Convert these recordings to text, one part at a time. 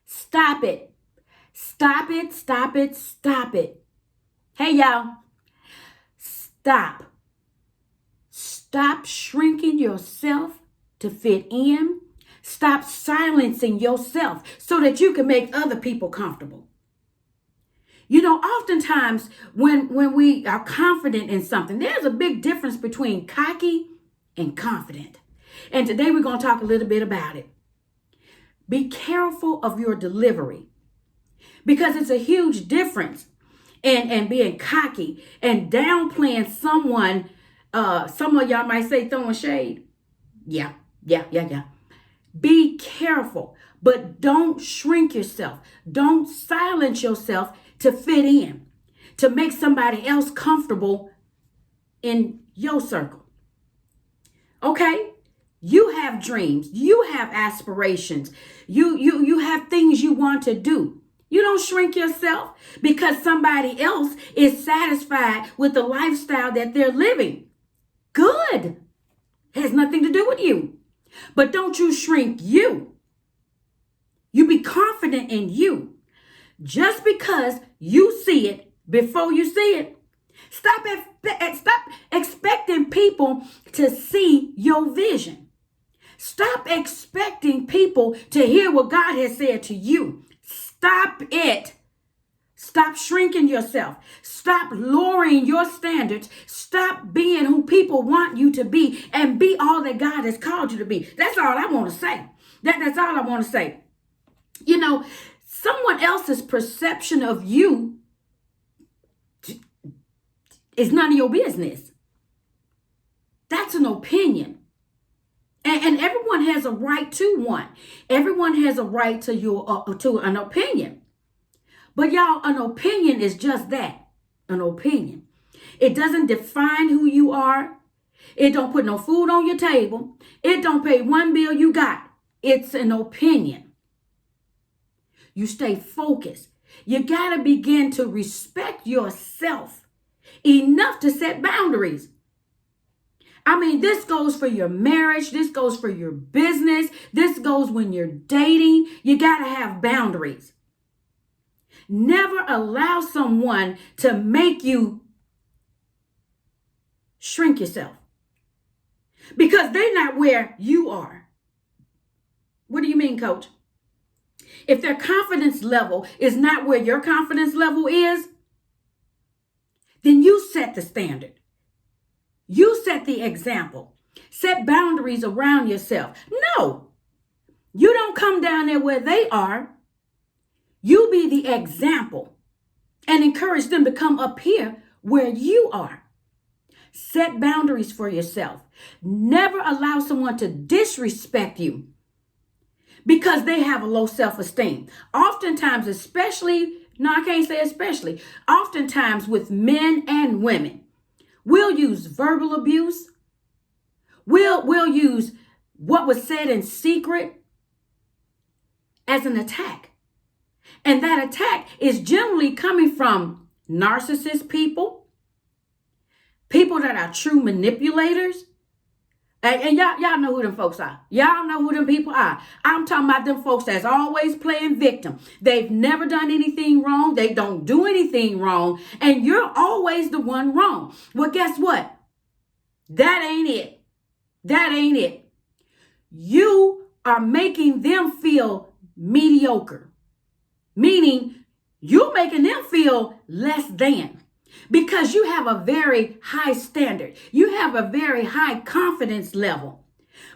Stop it. Stop it, stop it, stop it. Hey, y'all. Stop. Stop shrinking yourself to fit in. Stop silencing yourself so that you can make other people comfortable. You know, oftentimes when we are confident in something, there's a big difference between cocky and confident. And today we're going to talk a little bit about it. Be careful of your delivery because it's a huge difference in being cocky and downplaying someone. Some of y'all might say throwing shade. Yeah. Be careful, but don't shrink yourself. Don't silence yourself to fit in, to make somebody else comfortable in your circle. Okay? You have dreams. You have aspirations. You have things you want to do. You don't shrink yourself because somebody else is satisfied with the lifestyle that they're living. Good. Has nothing to do with you. But don't you shrink you. You be confident in you. Just because you see it before you see it. Stop expecting people to see your vision. Stop expecting people to hear what God has said to you. Stop it. Stop shrinking yourself. Stop lowering your standards. Stop being who people want you to be and be all that God has called you to be. That's all I want to say. That's all I want to say. You know, someone else's perception of you is none of your business. That's an opinion. And everyone has a right to one. Everyone has a right to an opinion. But y'all, an opinion is just that, an opinion. It doesn't define who you are. It don't put no food on your table. It don't pay one bill you got. It's an opinion. You stay focused. You got to begin to respect yourself enough to set boundaries. I mean, this goes for your marriage. This goes for your business. This goes when you're dating. You got to have boundaries. Never allow someone to make you shrink yourself because they're not where you are. What do you mean, Coach? If their confidence level is not where your confidence level is, then you set the standard. You set the example. Set boundaries around yourself. No, you don't come down there where they are. You be the example and encourage them to come up here where you are. Set boundaries for yourself. Never allow someone to disrespect you because they have a low self-esteem. Oftentimes, oftentimes with men and women, we'll use verbal abuse. We'll use what was said in secret as an attack. And that attack is generally coming from narcissist people that are true manipulators. And y'all know who them folks are. Y'all know who them people are. I'm talking about them folks that's always playing victim. They've never done anything wrong. They don't do anything wrong. And you're always the one wrong. Well, guess what? That ain't it. That ain't it. You are making them feel mediocre. Meaning you're making them feel less than because you have a very high standard. You have a very high confidence level.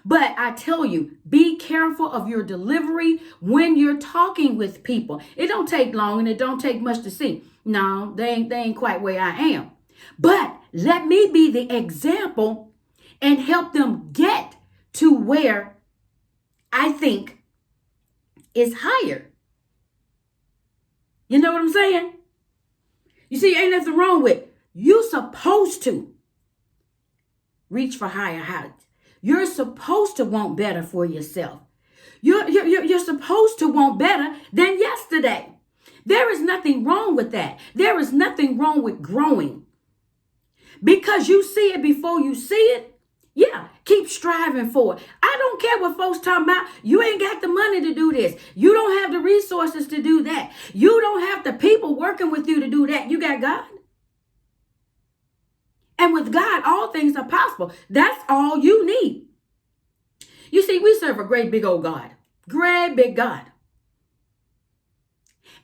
But I tell you, be careful of your delivery when you're talking with people. It don't take long and it don't take much to see. No, they ain't quite where I am. But let me be the example and help them get to where I think is higher. You know what I'm saying? You see, ain't nothing wrong with you supposed to reach for higher heights. You're supposed to want better for yourself. You're supposed to want better than yesterday. There is nothing wrong with that. There is nothing wrong with growing. Because you see it before you see it, Yeah, keep striving for it. I don't care what folks talking about. You ain't got the money to do this. You don't have the resources to do that. You don't have the people working with you to do that. You got God. And with God, all things are possible. That's all you need. You see, we serve a great big old God. Great big God.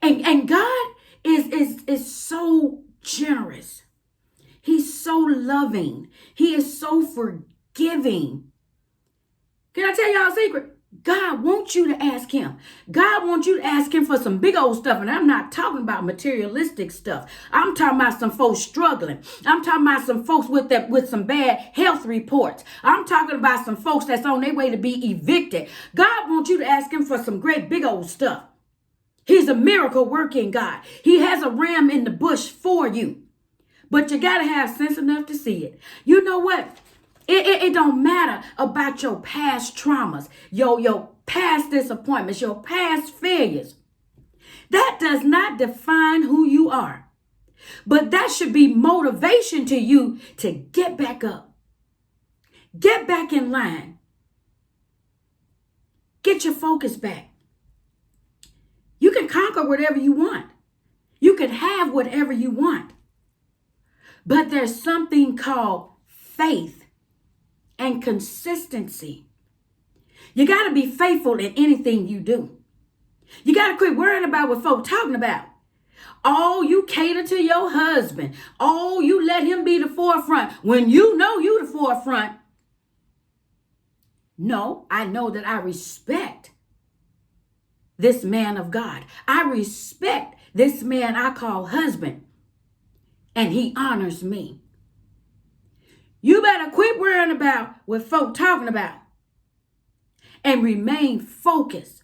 And God is so generous. He's so loving. He is so forgiving. Can I tell y'all a secret? God wants you to ask him. God wants you to ask him for some big old stuff. And I'm not talking about materialistic stuff. I'm talking about some folks struggling. I'm talking about some folks with some bad health reports. I'm talking about some folks that's on their way to be evicted. God wants you to ask him for some great big old stuff. He's a miracle working God. He has a ram in the bush for you. But you got to have sense enough to see it. You know what? It don't matter about your past traumas, your past disappointments, your past failures. That does not define who you are. But that should be motivation to you to get back up. Get back in line. Get your focus back. You can conquer whatever you want. You can have whatever you want. But there's something called faith and consistency. You got to be faithful in anything you do. You got to quit worrying about what folk talking about. Oh, you cater to your husband. Oh, you let him be the forefront when you know you the forefront. No, I know that I respect this man of God. I respect this man I call husband. And he honors me. You better quit worrying about what folk talking about and remain focused.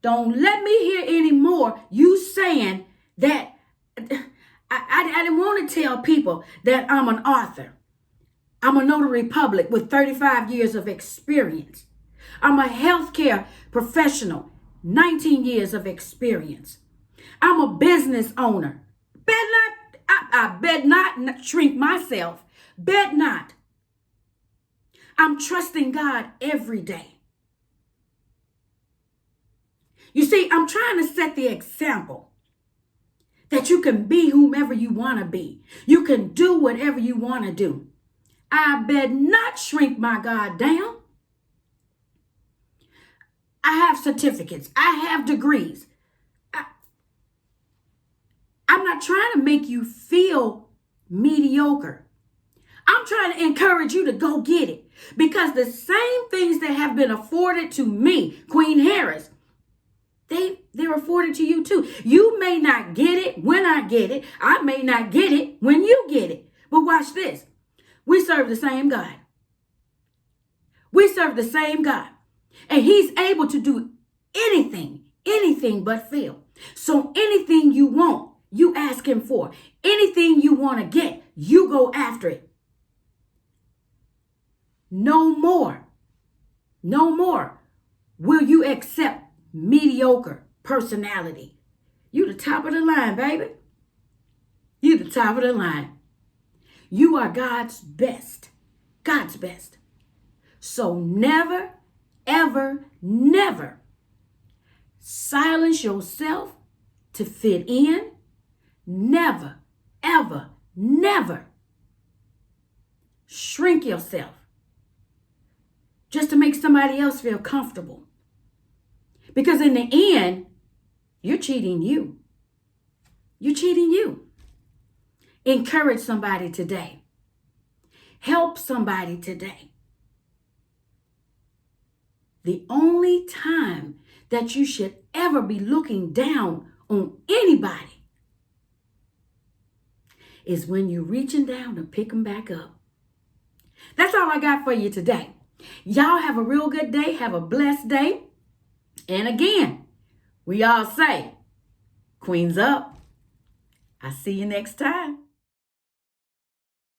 Don't let me hear anymore you saying that I didn't want to tell people that I'm an author. I'm a notary public with 35 years of experience. I'm a healthcare professional, 19 years of experience. I'm a business owner. I bet not shrink myself. Bet not. I'm trusting God every day. You see, I'm trying to set the example that you can be whomever you want to be. You can do whatever you want to do. I bet not shrink my God down. I have certificates. I have degrees. I'm not trying to make you feel mediocre. I'm trying to encourage you to go get it. Because the same things that have been afforded to me, Queen Harris, they're afforded to you too. You may not get it when I get it. I may not get it when you get it. But watch this. We serve the same God. We serve the same God. And he's able to do anything but fail. So anything you want, you ask him for. Anything you want to get, you go after it. No more will you accept mediocre personality. You the top of the line, baby. You the top of the line. You are God's best. God's best. So never, ever, never silence yourself to fit in. Never, ever, never shrink yourself just to make somebody else feel comfortable. Because in the end, you're cheating you. You're cheating you. Encourage somebody today. Help somebody today. The only time that you should ever be looking down on anybody is when you're reaching down to pick them back up. That's all I got for you today. Y'all have a real good day. Have a blessed day. And again, we all say, Queens up. I'll see you next time.